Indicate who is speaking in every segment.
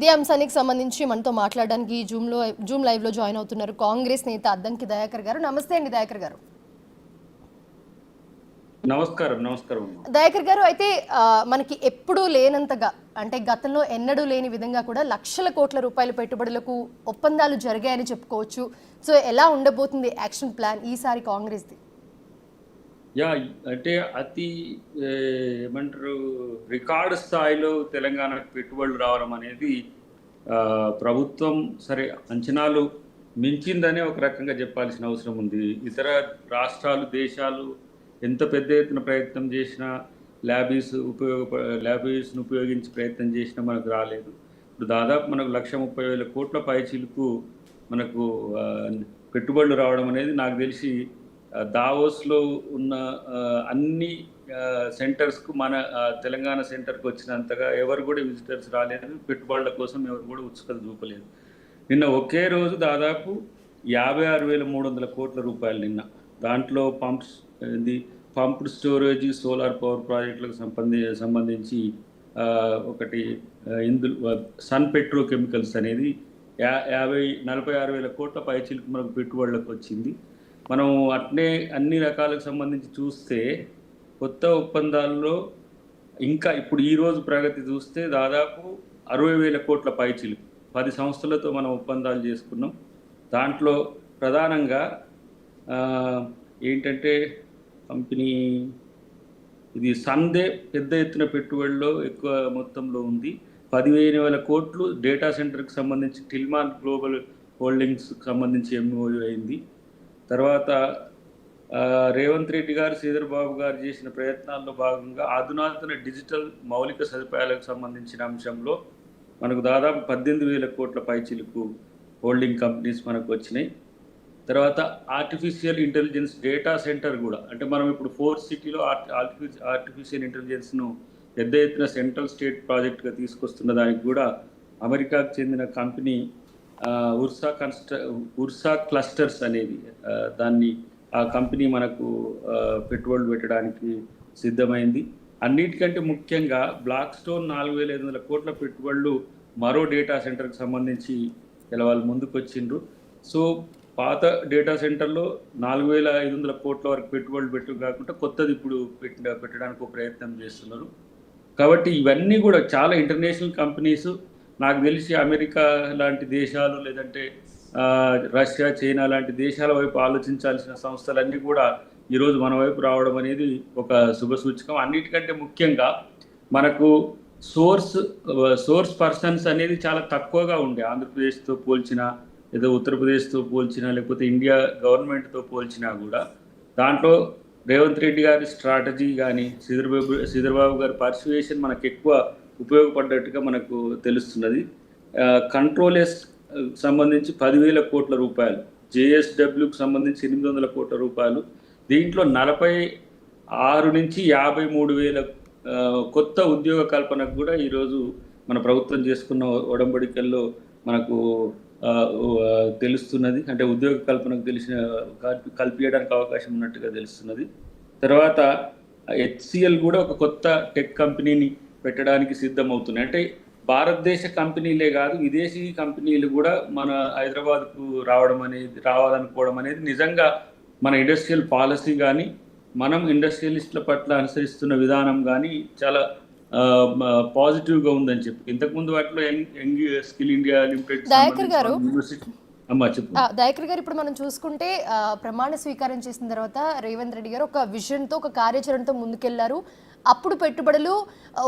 Speaker 1: ఇదే అంశానికి సంబంధించి మనతో మాట్లాడడానికి జూమ్ లైవ్ లో జాయిన్ అవుతున్నారు కాంగ్రెస్ నేత అద్దంకి దయాకర్ గారు. నమస్తే అండి దయాకర్ గారు.
Speaker 2: నమస్కారం
Speaker 1: దయాకర్ గారు, అయితే మనకి ఎప్పుడూ లేనంతగా, అంటే గతంలో ఎన్నడూ లేని విధంగా కూడా లక్షల కోట్ల రూపాయల పెట్టుబడులకు ఒప్పందాలు జరిగాయని చెప్పుకోవచ్చు. సో ఎలా ఉండబోతుంది యాక్షన్ ప్లాన్ ఈసారి కాంగ్రెస్ది?
Speaker 2: అంటే అతి ఏమంటారు, రికార్డు స్థాయిలో తెలంగాణకు పెట్టుబడులు రావడం అనేది ప్రభుత్వం సరే అంచనాలు మించిందనే ఒక రకంగా చెప్పాల్సిన అవసరం ఉంది. ఇతర రాష్ట్రాలు, దేశాలు ఎంత పెద్ద ఎత్తున ప్రయత్నం చేసినా, ల్యాబీస్ను ఉపయోగించి ప్రయత్నం చేసినా మనకు రాలేదు. ఇప్పుడు దాదాపు మనకు 1,30,000 కోట్ల పైచిలకు మనకు పెట్టుబడులు రావడం అనేది నాకు తెలిసి దావోస్లో ఉన్న అన్ని సెంటర్స్కు మన తెలంగాణ సెంటర్కి వచ్చినంతగా ఎవరు కూడా విజిటర్స్ రాలేదు. పెట్టుబడుల కోసం ఎవరు కూడా ఉత్సుకత చూపలేదు. నిన్న ఒకే రోజు దాదాపు 56,300 కోట్ల రూపాయలు నిన్న. దాంట్లో పంప్డ్ స్టోరేజ్, సోలార్ పవర్ ప్రాజెక్టులకు సంబంధించి ఒకటి ఇందులో సన్ పెట్రో కెమికల్స్ అనేది 46,000 కోట్ల పైచిలకు మనకు పెట్టుబడులకు వచ్చింది. మనం అట్నే అన్ని రకాలకు సంబంధించి చూస్తే కొత్త ఒప్పందాల్లో ఇంకా ఇప్పుడు ఈరోజు ప్రగతి చూస్తే దాదాపు 60,000 కోట్ల పైచిలకు 10 సంస్థలతో మనం ఒప్పందాలు చేసుకున్నాం. దాంట్లో ప్రధానంగా ఏంటంటే కంపెనీ ఇది సందే పెద్ద ఎత్తున పెట్టుబడిలో ఎక్కువ మొత్తంలో ఉంది. 15,000 కోట్లు డేటా సెంటర్కి సంబంధించి టిల్మాన్ గ్లోబల్ హోల్డింగ్స్కి సంబంధించి ఎంఓయూ అయింది. తర్వాత రేవంత్ రెడ్డి గారు, శ్రీధర్ బాబు గారు చేసిన ప్రయత్నాల్లో భాగంగా అధునాతన డిజిటల్ మౌలిక సదుపాయాలకు సంబంధించిన అంశంలో మనకు దాదాపు 18,000 కోట్ల పైచిలకు హోల్డింగ్ కంపెనీస్ మనకు వచ్చినాయి. తర్వాత ఆర్టిఫిషియల్ ఇంటెలిజెన్స్ డేటా సెంటర్ కూడా, అంటే మనం ఇప్పుడు 4th సిటీలో ఆర్టిఫిషియల్ ఇంటెలిజెన్స్ను పెద్ద ఎత్తున సెంట్రల్ స్టేట్ ప్రాజెక్ట్గా తీసుకొస్తున్న దానికి కూడా అమెరికాకు చెందిన కంపెనీ ఉర్సా క్లస్టర్స్ అనేది ఆ కంపెనీ మనకు పెట్టుబడులు పెట్టడానికి సిద్ధమైంది. అన్నిటికంటే ముఖ్యంగా బ్లాక్ స్టోన్ 4,500 కోట్ల పెట్టుబడులు మరో డేటా సెంటర్కి సంబంధించి ఇలా వాళ్ళు ముందుకు వచ్చిండ్రు. సో పాత డేటా సెంటర్లో 4,500 కోట్ల వరకు పెట్టుబడులు కాకుండా కొత్తది ఇప్పుడు పెట్టడానికి ఒక ప్రయత్నం చేస్తున్నారు. కాబట్టి ఇవన్నీ కూడా చాలా ఇంటర్నేషనల్ కంపెనీస్. నాకు తెలిసి అమెరికా లాంటి దేశాలు, లేదంటే రష్యా, చైనా లాంటి దేశాల వైపు ఆలోచించాల్సిన సంస్థలన్నీ కూడా ఈరోజు మన వైపు రావడం అనేది ఒక శుభ సూచకం. అన్నిటికంటే ముఖ్యంగా మనకు సోర్స్ పర్సన్స్ అనేది చాలా తక్కువగా ఉండే, ఆంధ్రప్రదేశ్తో పోల్చినా, ఏదో ఉత్తరప్రదేశ్తో పోల్చినా, లేకపోతే ఇండియా గవర్నమెంట్తో పోల్చినా కూడా దాంట్లో రేవంత్ రెడ్డి గారి స్ట్రాటజీ కానీ, శ్రీధర్బాబు గారి పర్సువేషన్ మనకు ఎక్కువ ఉపయోగపడ్డట్టుగా మనకు తెలుస్తున్నది. కంట్రోలెస్ సంబంధించి 10,000 కోట్ల రూపాయలు, జేఎస్డబ్ల్యూకి సంబంధించి 800 కోట్ల రూపాయలు, దీంట్లో 46 నుంచి 53,000 కొత్త ఉద్యోగ కల్పనకు కూడా ఈరోజు మన ప్రభుత్వం చేసుకున్న ఒడంబడికల్లో మనకు తెలుస్తున్నది. అంటే ఉద్యోగ కల్పనకు కల్పించడానికి అవకాశం ఉన్నట్టుగా తెలుస్తున్నది. తర్వాత HCL కూడా ఒక కొత్త టెక్ కంపెనీని పెట్టడానికి సిద్ధమవుతున్నాయి. అంటే భారతదేశ కంపెనీలే కాదు, విదేశీ కంపెనీలు కూడా మన హైదరాబాద్కు రావాలనుకోవడం అనేది నిజంగా మన ఇండస్ట్రియల్ పాలసీ కానీ, మనం ఇండస్ట్రియలిస్టుల పట్ల అనుసరిస్తున్న విధానం కానీ చాలా పాజిటివ్గా ఉందని చెప్పి ఇంతకుముందు వాటిలో young skill India limited
Speaker 1: Dayakar గారు, ఇప్పుడు మనం చూసుకుంటే ప్రమాణ స్వీకారం చేసిన తర్వాత రేవంత్ రెడ్డి గారు ఒక విజన్తో, ఒక కార్యాచరణతో ముందుకెళ్లారు. అప్పుడు పెట్టుబడులు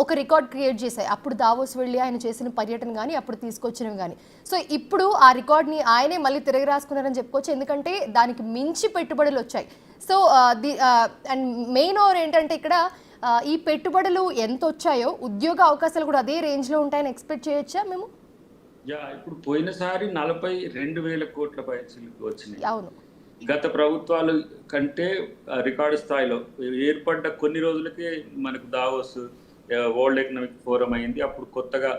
Speaker 1: ఒక రికార్డ్ క్రియేట్ చేశాయి. అప్పుడు దావోస్ వెళ్ళి ఆయన చేసిన పర్యటన కానీ, అప్పుడు తీసుకొచ్చినవి కానీ. సో ఇప్పుడు ఆ రికార్డ్ని ఆయనే మళ్ళీ తిరగ రాసుకున్నారని చెప్పుకోవచ్చు, ఎందుకంటే దానికి మించి పెట్టుబడులు వచ్చాయి. సో అండ్ మెయిన్ ఓవర్ ఏంటంటే ఇక్కడ ఈ పెట్టుబడులు ఎంత వచ్చాయో ఉద్యోగ అవకాశాలు కూడా అదే రేంజ్లో ఉంటాయని ఎక్స్పెక్ట్ చేయొచ్చా మేము?
Speaker 2: ఇప్పుడు పోయినసారి 42,000 కోట్ల పైసలకు వచ్చినాయి.
Speaker 1: అవును,
Speaker 2: గత ప్రభుత్వాల కంటే రికార్డు స్థాయిలో ఏర్పడ్డ కొన్ని రోజులకే మనకు దావోస్ వరల్డ్ ఎకనామిక్ ఫోరం అయింది. అప్పుడు కొత్తగా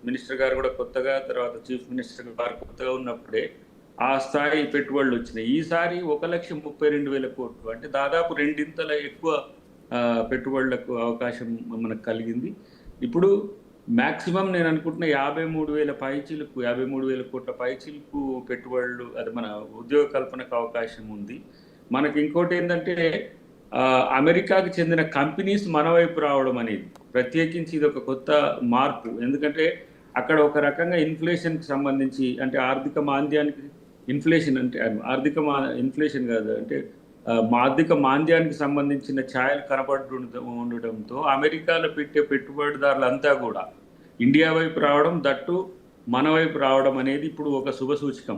Speaker 2: మినిస్టర్ గారు కూడా కొత్తగా, తర్వాత చీఫ్ మినిస్టర్ గారు కొత్తగా ఉన్నప్పుడే ఆ స్థాయి పెట్టుబడులు వచ్చినాయి. ఈసారి 1,32,000 కోట్లు, అంటే దాదాపు 2 ఎక్కువ పెట్టుబడులకు అవకాశం మనకు కలిగింది. ఇప్పుడు మాక్సిమం నేను అనుకుంటున్న 53,000 పైచిలుకు 53,000 కోట్ల పైచిలుకు పెట్టుబడులు అది మన ఉద్యోగ కల్పనకు అవకాశం ఉంది. మనకి ఇంకోటి ఏంటంటే అమెరికాకి చెందిన కంపెనీస్ మన వైపు రావడం అనేది ప్రత్యేకించి ఇది ఒక కొత్త మార్పు. ఎందుకంటే అక్కడ ఒక రకంగా ఇన్ఫ్లేషన్కి సంబంధించి అంటే ఆర్థిక మాంద్యానికి ఇన్ఫ్లేషన్ అంటే ఇన్ఫ్లేషన్ కాదు అంటే ఆర్థిక మాంద్యానికి సంబంధించిన ఛాయలు ఉండటంతో అమెరికాలో పెట్టే పెట్టుబడిదారులంతా కూడా ఇండియా వైపు రావడం దట్టు మన వైపు రావడం అనేది ఇప్పుడు ఒక శుభ సూచకం.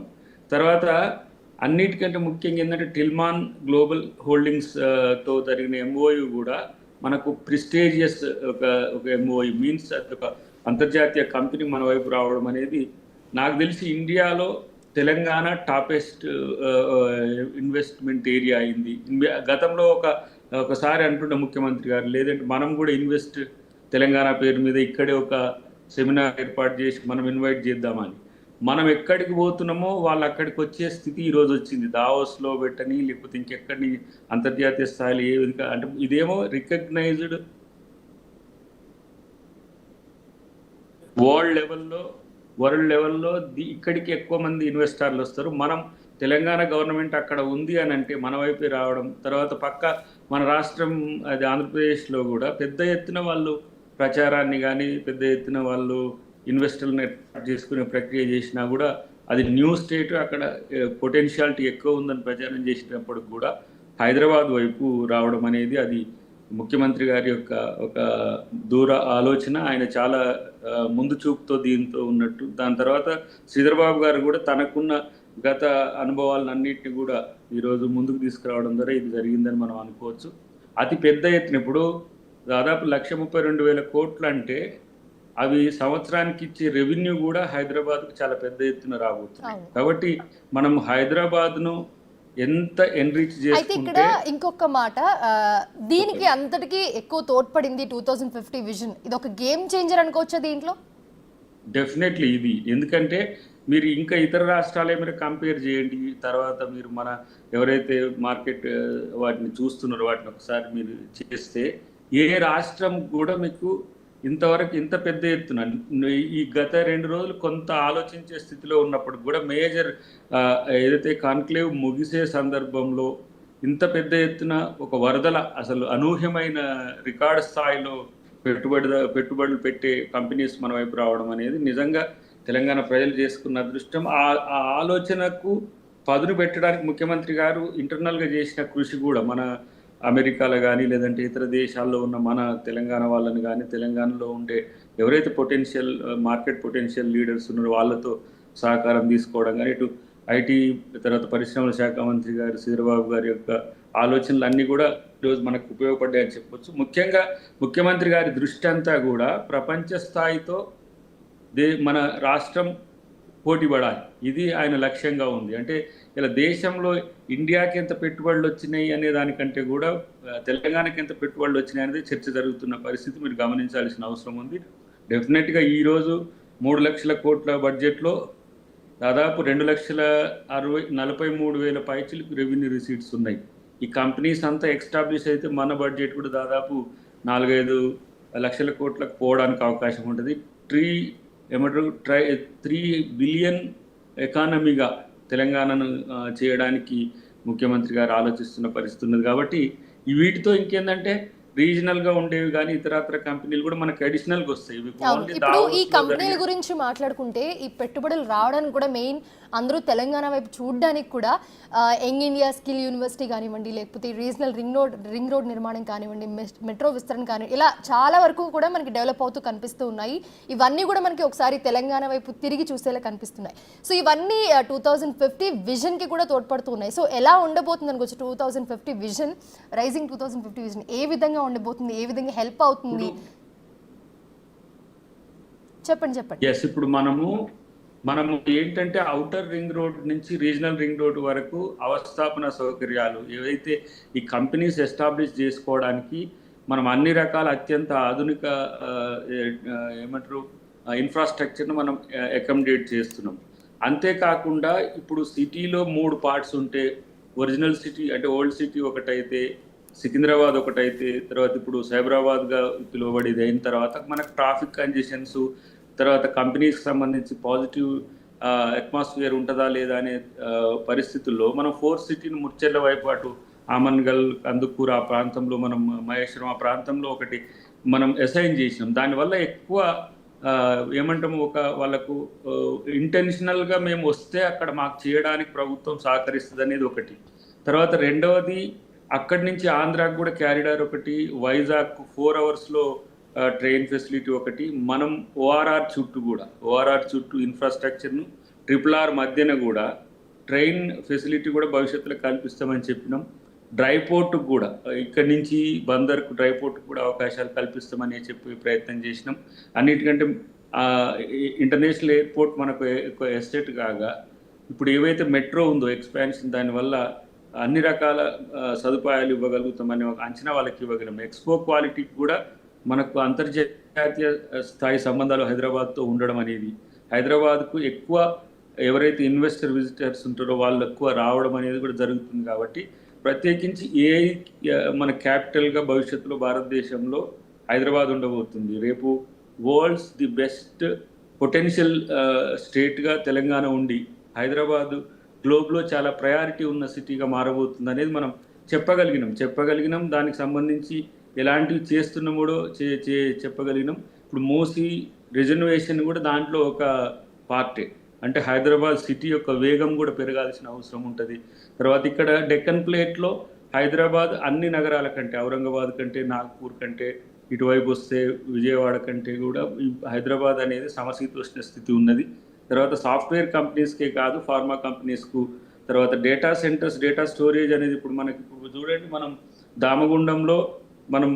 Speaker 2: తర్వాత అన్నిటికంటే ముఖ్యంగా ఏంటంటే టిల్మాన్ గ్లోబల్ హోల్డింగ్స్ తో జరిగిన ఎంఓయు కూడా మనకు ప్రిస్టేజియస్ ఒక ఎంఓయు మీన్స్ ఒక అంతర్జాతీయ కంపెనీ మన వైపు రావడం అనేది నాకు తెలిసి ఇండియాలో తెలంగాణ టాపెస్ట్ ఇన్వెస్ట్మెంట్ ఏరియా అయింది. గతంలో ఒకసారి అంటుండే ముఖ్యమంత్రి గారు లేదంటే మనం కూడా ఇన్వెస్ట్ తెలంగాణ పేరు మీద ఇక్కడే ఒక సెమినార్ ఏర్పాటు చేసి మనం ఇన్వైట్ చేద్దామని. మనం ఎక్కడికి పోతున్నామో వాళ్ళు అక్కడికి వచ్చే స్థితి ఈరోజు వచ్చింది. దావోస్లో పెట్టని లేకపోతే ఇంకెక్కడిని అంతర్జాతీయ స్థాయిలో ఏ విధంగా అంటే ఇదేమో రికగ్నైజ్డ్ వరల్డ్ లెవెల్లో ఇక్కడికి ఎక్కువ మంది ఇన్వెస్టర్లు వస్తారు. మనం తెలంగాణ గవర్నమెంట్ అక్కడ ఉంది అని అంటే మన వైపే రావడం. తర్వాత పక్క మన రాష్ట్రం అది ఆంధ్రప్రదేశ్లో కూడా పెద్ద ఎత్తున వాళ్ళు ప్రచారాన్ని కానీ పెద్ద ఎత్తున వాళ్ళు ఇన్వెస్టర్లను అట్రాక్ట్ చేసుకునే ప్రక్రియ చేసినా కూడా అది న్యూ స్టేట్ అక్కడ పొటెన్షియాలిటీ ఎక్కువ ఉందని ప్రచారం చేసినప్పటికి కూడా హైదరాబాద్ వైపు రావడం అనేది అది ముఖ్యమంత్రి గారి యొక్క ఒక దూర ఆలోచన. ఆయన చాలా ముందు చూపుతో దీంతో ఉన్నట్టు. దాని తర్వాత శ్రీధర్బాబు గారు కూడా తనకున్న గత అనుభవాలను అన్నింటినీ కూడా ఈరోజు ముందుకు తీసుకురావడం ద్వారా ఇది జరిగిందని మనం అనుకోవచ్చు. అతి పెద్ద ఎత్తున ఇప్పుడు దాదాపు 132,000 కోట్లు అంటే అవి సంవత్సరానికి ఇచ్చే రెవెన్యూ కూడా హైదరాబాద్కు చాలా పెద్ద ఎత్తున రాబోతుంది. కాబట్టి మనం హైదరాబాద్ను ఎంత ఎన్రిచ్
Speaker 1: అయితే ఇక్కడ
Speaker 2: చేసుకుంటే
Speaker 1: ఇంకొక మాట దీనికి అంతటికి ఎక్కువ తోడ్పడింది 2050 విజన్. ఇది ఒక గేమ్ చేంజర్ అనుకోవచ్చా దీంట్లో?
Speaker 2: డెఫినెట్లీ ఇది. ఎందుకంటే మీరు ఇంకా ఇతర రాష్ట్రాలే మీరు కంపేర్ చేయండి. తర్వాత మీరు మన ఎవరైతే మార్కెట్ వాటిని చూస్తున్నారో వాటిని ఒకసారి మీరు చేస్తే ఏ రాష్ట్రం కూడా మీకు ఇంతవరకు ఇంత పెద్ద ఎత్తున ఈ గత 2 రోజులు కొంత ఆలోచించే స్థితిలో ఉన్నప్పుడు కూడా మేజర్ ఏదైతే కాన్క్లేవ్ ముగిసే సందర్భంలో ఇంత పెద్ద ఎత్తున ఒక వరదల అసలు అనూహ్యమైన రికార్డు స్థాయిలో పెట్టుబడులు పెట్టే కంపెనీస్ మన వైపు రావడం అనేది నిజంగా తెలంగాణ ప్రజలు చేసుకున్న అదృష్టం. ఆ ఆలోచనకు పదును పెట్టడానికి ముఖ్యమంత్రి గారు ఇంటర్నల్గా చేసిన కృషి కూడా మన అమెరికాలో కానీ లేదంటే ఇతర దేశాల్లో ఉన్న మన తెలంగాణ వాళ్ళని కానీ తెలంగాణలో ఉండే ఎవరైతే మార్కెట్ పొటెన్షియల్ లీడర్స్ ఉన్నారో వాళ్ళతో సహకారం తీసుకోవడం కానీ ఇటు ఐటీ తర్వాత పరిశ్రమల శాఖ మంత్రి గారు శ్రీధర్బాబు గారి యొక్క ఆలోచనలు అన్నీ కూడా ఈరోజు మనకు ఉపయోగపడ్డాయని చెప్పొచ్చు. ముఖ్యంగా ముఖ్యమంత్రి గారి దృష్టి అంతా కూడా ప్రపంచ స్థాయితో మన రాష్ట్రం పోటీ పడాలి. ఇది ఆయన లక్ష్యంగా ఉంది. అంటే ఇలా దేశంలో ఇండియాకి ఎంత పెట్టుబడులు వచ్చినాయి అనే దానికంటే కూడా తెలంగాణకి ఎంత పెట్టుబడులు వచ్చినాయి అనేది చర్చ జరుగుతున్న పరిస్థితి మీరు గమనించాల్సిన అవసరం ఉంది. డెఫినెట్గా ఈరోజు 3 లక్షల కోట్ల బడ్జెట్లో దాదాపు 2,43,000 పైచిలకు రెవెన్యూ రిసీట్స్ ఉన్నాయి. ఈ కంపెనీస్ అంతా ఎస్టాబ్లిష్ అయితే మన బడ్జెట్ కూడా దాదాపు 4-5 లక్షల కోట్లకు పోవడానికి అవకాశం ఉంటుంది. 3 బిలియన్ ఎకానమీగా తెలంగాణను చేయడానికి ముఖ్యమంత్రి గారు ఆలోచిస్తున్న పరిస్థితి ఉన్నది. కాబట్టి వీటితో ఇంకేందంటే రీజనల్గా ఉండేవి కానీ ఇతరత్ర కంపెనీలు కూడా మనకు అడిషనల్గా వస్తాయి.
Speaker 1: ఇప్పుడు ఈ కంపెనీల గురించి మాట్లాడుకుంటే ఈ పెట్టుబడులు రావడానికి కూడా మెయిన్ అందరూ తెలంగాణ వైపు చూడడానికి కూడా యంగ్ ఇండియా స్కిల్ యూనివర్సిటీ కానివ్వండి లేకపోతే రీజనల్ రింగ్ రోడ్ నిర్మాణం కానివ్వండి మెట్రో విస్తరణ కానివ్వండి ఇలా చాలా వరకు కూడా మనకి డెవలప్ అవుతూ కనిపిస్తూ ఉన్నాయి. ఇవన్నీ కూడా మనకి ఒకసారి తెలంగాణ వైపు తిరిగి చూసేలా కనిపిస్తున్నాయి. సో ఇవన్నీ 2050 విజన్కి కూడా తోడ్పడుతూ ఉన్నాయి. సో ఎలా ఉండబోతుంది అనుకోవచ్చు 2050 విజన్, రైజింగ్ 2050 విజన్ ఏ విధంగా ఉండబోతుంది, ఏ విధంగా హెల్ప్ అవుతుంది చెప్పండి.
Speaker 2: ఇప్పుడు మనము ఏంటంటే ఔటర్ రింగ్ రోడ్ నుంచి రీజనల్ రింగ్ రోడ్ వరకు అవస్థాపన సౌకర్యాలు ఏవైతే ఈ కంపెనీస్ ఎస్టాబ్లిష్ చేసుకోవడానికి మనం అన్ని రకాల అత్యంత ఆధునిక ఇన్ఫ్రాస్ట్రక్చర్ను మనం అకామిడేట్ చేస్తున్నాం. అంతేకాకుండా ఇప్పుడు సిటీలో 3 పార్ట్స్ ఉంటే ఒరిజినల్ సిటీ అంటే ఓల్డ్ సిటీ ఒకటైతే సికింద్రాబాద్ ఒకటైతే, తర్వాత ఇప్పుడు సైబరాబాద్గా పిలువబడేది అయిన తర్వాత మనకు ట్రాఫిక్ కంజెషన్స్, తర్వాత కంపెనీస్కి సంబంధించి పాజిటివ్ అట్మాస్ఫియర్ ఉంటుందా లేదా అనే పరిస్థితుల్లో మనం ఫోర్త్ సిటీని ముచ్చెర్ల వైపు అటు ఆమన్గల్, కందుకూరు ఆ ప్రాంతంలో మనం మహేశ్వరం ఆ ప్రాంతంలో ఒకటి మనం అసైన్ చేసినాం. దానివల్ల ఎక్కువ ఏమంటాము ఒక వాళ్ళకు ఇంటెన్షనల్గా మేము వస్తే అక్కడ మాకు చేయడానికి ప్రభుత్వం సహకరిస్తుంది అనేది ఒకటి. తర్వాత రెండవది అక్కడి నుంచి ఆంధ్రాకు కూడా క్యారిడార్ ఒకటి, వైజాగ్ 4 అవర్స్లో ట్రైన్ ఫెసిలిటీ ఒకటి, మనం ఓఆర్ఆర్ చుట్టూ ఇన్ఫ్రాస్ట్రక్చర్ను RRR మధ్యన కూడా ట్రైన్ ఫెసిలిటీ కూడా భవిష్యత్తులో కల్పిస్తామని చెప్పినాం. డ్రై పోర్టుకు కూడా ఇక్కడి నుంచి బందర్కు డ్రై పోర్టుకు కూడా అవకాశాలు కల్పిస్తామని చెప్పి ప్రయత్నం చేసినాం. అన్నిటికంటే ఇంటర్నేషనల్ ఎయిర్పోర్ట్ మనకు ఎక్కువ ఎస్టేట్ కాగా ఇప్పుడు ఏవైతే మెట్రో ఉందో ఎక్స్పాన్షన్, దానివల్ల అన్ని రకాల సదుపాయాలు ఇవ్వగలుగుతామని ఒక అంచనా వాళ్ళకి ఇవ్వగలం. ఎక్స్పో క్వాలిటీకి కూడా మనకు అంతర్జాతీయ స్థాయి సంబంధాలు హైదరాబాద్తో ఉండడం అనేది, హైదరాబాద్కు ఎక్కువ ఎవరైతే ఇన్వెస్టర్ విజిటర్స్ ఉంటారో వాళ్ళు ఎక్కువ రావడం అనేది కూడా జరుగుతుంది. కాబట్టి ప్రత్యేకించి ఏఐ మన క్యాపిటల్గా భవిష్యత్తులో భారతదేశంలో హైదరాబాద్ ఉండబోతుంది. రేపు వరల్డ్స్ ది బెస్ట్ పొటెన్షియల్ స్టేట్గా తెలంగాణ ఉండి హైదరాబాదు గ్లోబ్లో చాలా ప్రయారిటీ ఉన్న సిటీగా మారబోతుంది అనేది మనం చెప్పగలిగినాం. దానికి సంబంధించి ఎలాంటివి చేస్తున్నామో చెప్పగలిగినాం. ఇప్పుడు మూసీ రిజర్వేషన్ కూడా దాంట్లో ఒక పార్టే. అంటే హైదరాబాద్ సిటీ యొక్క వేగం కూడా పెరగాల్సిన అవసరం ఉంటుంది. తర్వాత ఇక్కడ డెక్కన్ ప్లేట్లో హైదరాబాద్ అన్ని నగరాల కంటే, ఔరంగాబాద్ కంటే, నాగ్పూర్ కంటే, ఇటువైపు వస్తే విజయవాడ కంటే కూడా హైదరాబాద్ అనేది సమశీతోష్ణ స్థితి ఉన్నది. తర్వాత సాఫ్ట్వేర్ కంపెనీస్కే కాదు, ఫార్మా కంపెనీస్కు, తర్వాత డేటా సెంటర్స్, డేటా స్టోరేజ్ అనేది ఇప్పుడు మనకి ఇప్పుడు చూడండి, మనం దామగుండంలో మనం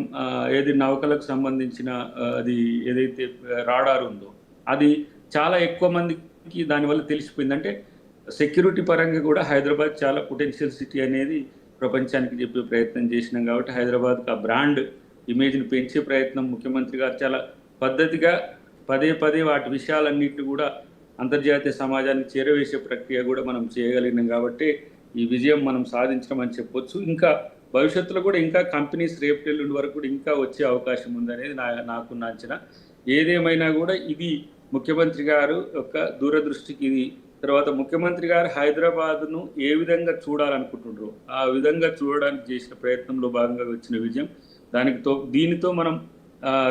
Speaker 2: ఏది నౌకలకు సంబంధించిన అది ఏదైతే రాడార్ ఉందో అది చాలా ఎక్కువ మందికి దానివల్ల తెలిసిపోయింది. అంటే సెక్యూరిటీ పరంగా కూడా హైదరాబాద్ చాలా పొటెన్షియల్ సిటీ అనేది ప్రపంచానికి చెప్పే ప్రయత్నం చేసినాం. కాబట్టి హైదరాబాద్కి ఆ బ్రాండ్ ఇమేజ్ని పెంచే ప్రయత్నం ముఖ్యమంత్రి గారు చాలా పద్ధతిగా పదే వాటి విషయాలన్నింటినీ కూడా అంతర్జాతీయ సమాజానికి చేరవేసే ప్రక్రియ కూడా మనం చేయగలిగినాం. కాబట్టి ఈ విజయం మనం సాధించడం అని చెప్పొచ్చు. ఇంకా భవిష్యత్తులో కూడా ఇంకా కంపెనీస్ రేపటి వరకు కూడా ఇంకా వచ్చే అవకాశం ఉందనేది నాకున్న అంచనా. ఏదేమైనా కూడా ఇది ముఖ్యమంత్రి గారు యొక్క దూరదృష్టికి ఇది. తర్వాత ముఖ్యమంత్రి గారు హైదరాబాద్ను ఏ విధంగా చూడాలనుకుంటున్నారో ఆ విధంగా చూడడానికి చేసిన ప్రయత్నంలో భాగంగా వచ్చిన విజయం. దీనితో మనం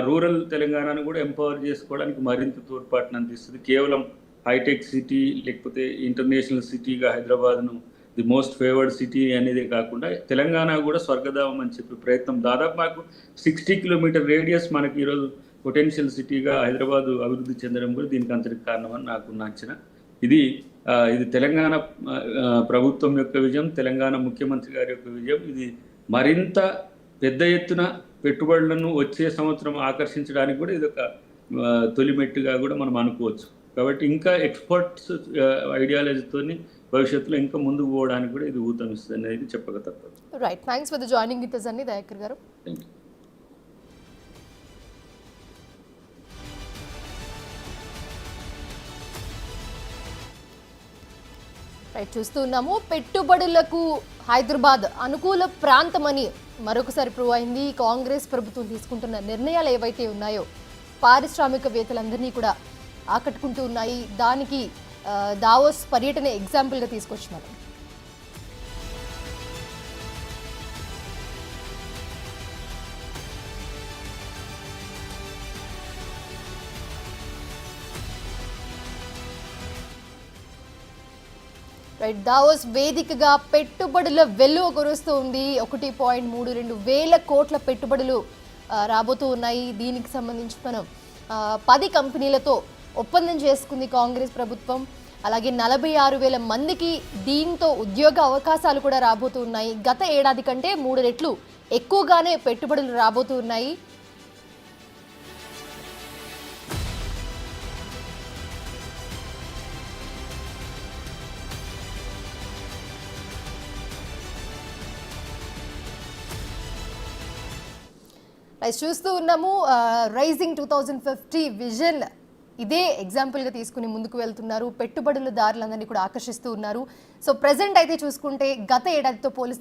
Speaker 2: రూరల్ తెలంగాణను కూడా ఎంపవర్ చేసుకోవడానికి మరింత తోడ్పాటును అందిస్తుంది. కేవలం హైటెక్ సిటీ లేకపోతే ఇంటర్నేషనల్ సిటీగా హైదరాబాద్ను ది మోస్ట్ ఫేవర్డ్ సిటీ అనేది కాకుండా తెలంగాణ కూడా స్వర్గధామం అని చెప్పే ప్రయత్నం, దాదాపు మాకు 60 కిలోమీటర్ రేడియస్ మనకి ఈరోజు పొటెన్షియల్ సిటీగా హైదరాబాదు అభివృద్ధి చెందడం కూడా దీనికి అంతటి కారణమని నాకు నచ్చిన. ఇది తెలంగాణ ప్రభుత్వం యొక్క విజయం, తెలంగాణ ముఖ్యమంత్రి గారి యొక్క విజయం. ఇది మరింత పెద్ద ఎత్తున పెట్టుబడులను వచ్చే సంవత్సరం ఆకర్షించడానికి కూడా ఇది ఒక తొలిమెట్టుగా కూడా మనం అనుకోవచ్చు. కాబట్టి ఇంకా ఎక్స్పర్ట్స్ ఐడియాలజీతో భవిష్యత్తులో ఇంకా ముందుకు పోవడానికి కూడా ఇది ఊతమిస్తుంది అనేది చెప్పక తప్పదు.
Speaker 1: Right, thanks for the joining with us అండి దయాకర్ గారు.
Speaker 2: Thank you.
Speaker 1: రైట్, చూస్తూ ఉన్నాము పెట్టుబడులకు హైదరాబాద్ అనుకూల ప్రాంతమని మరొకసారి ప్రూవ్ అయింది. కాంగ్రెస్ ప్రభుత్వం తీసుకుంటున్న నిర్ణయాలు ఏవైతే ఉన్నాయో పారిశ్రామికవేత్తలందరినీ కూడా ఆకట్టుకుంటూ ఉన్నాయి. దానికి దావోస్ పర్యటన ఎగ్జాంపుల్గా తీసుకొచ్చినారు. రైట్, దావోస్ వేదికగా పెట్టుబడుల వెల్లువ కురుస్తూ ఉంది. 1.32 వేల కోట్ల పెట్టుబడులు రాబోతూ ఉన్నాయి. దీనికి సంబంధించి మనం 10 కంపెనీలతో ఒప్పందం చేసుకుంది కాంగ్రెస్ ప్రభుత్వం. అలాగే 46,000 మందికి దీంతో ఉద్యోగ అవకాశాలు కూడా రాబోతూ ఉన్నాయి. గత ఏడాది కంటే 3 రెట్లు ఎక్కువగానే పెట్టుబడులు రాబోతూ ఉన్నాయి. చూస్తూ ఉన్నాము రైజింగ్ 2050 విజన్ ఇదే ఎగ్జాంపుల్గా తీసుకుని ముందుకు వెళ్తున్నారు. పెట్టుబడుల దారులందరినీ కూడా ఆకర్షిస్తూ ఉన్నారు. సో ప్రెజెంట్ అయితే చూసుకుంటే గత ఏడాదితో పోలిస్తే